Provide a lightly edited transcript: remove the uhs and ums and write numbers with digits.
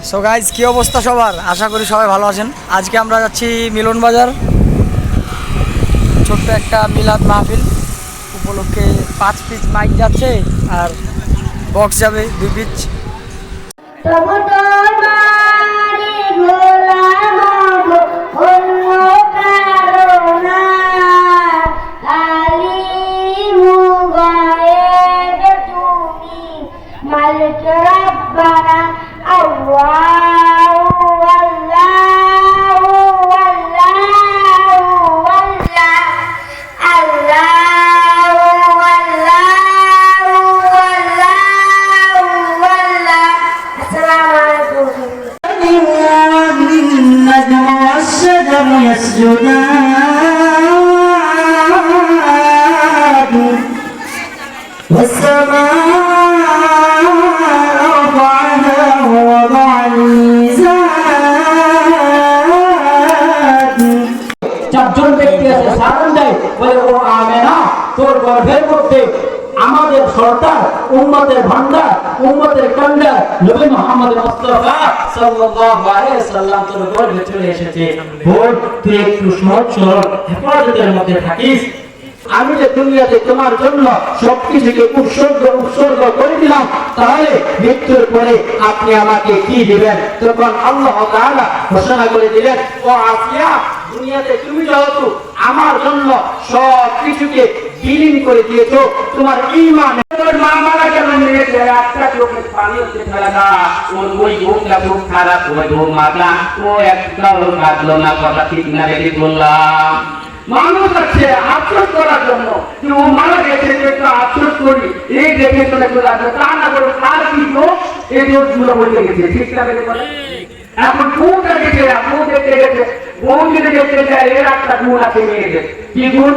So guys, কী অবস্থা সবার? আশা করি সবাই ভালো আছেন। আজকে আমরা যাচ্ছি মিলন বাজার, ছোট্ট একটা মিলাদ মাহফিল উপলক্ষে 5 পিস মাইক যাচ্ছে আর বক্স যাবে 2 পিস। والسماء رفعها ووضع الميزان চারজন ব্যক্তি আছে সালাম দেয় বলে ও আমেনা তোর গর্ভের মধ্যে আমাদের সরকার উম্মতের ভান্ডার উম্মতের কান্ডার নবী মুহাম্মদ মুস্তাফা সাল্লাল্লাহু আলাইহি সাল্লাম তোর গর্ভে চলে এসেছে। বল তুই একটু সহজ সরল হেফাজতের মধ্যে থাকিস। আমি যে দুনিয়াতে তোমার জন্য সবকিছুকে উৎসর্গ করে দিলাম, তাহলে মৃত্যুর পরে আপনি আমাকে কি দিবেন? তখন আল্লাহ তাআলা ঘোষণা করে দিলেন, ও আসিয়া, দুনিয়াতে তুমি যেহেতু আমার জন্য সবকিছুকে বিলীন করে দিয়েছো, তোমার ঈমান মা মারা গেল মেয়েছে একটা চোখের পানি হতে ফেলে না, ওর ওই ঘুমটা খুব খারাপ, ওই ঘুম মাগলা, ও একটাও কাঁদলো না। কথা ঠিক না রেডি বললাম? মানুষ আছে আফসোস করার জন্য, ও মারা গেছে একটু আফসোস করি, এই দেখে চলে চলে আসবে, তা না করে তার কি দোষ? এই দোষগুলো বলে গেছে। ঠিক না বলে? এখন কোনটা গেছে, আপনি দেখতে গেছে, বউ যদি দেখতে যায় এর একটা গুণ আছে মেয়েদের। কি গুণ?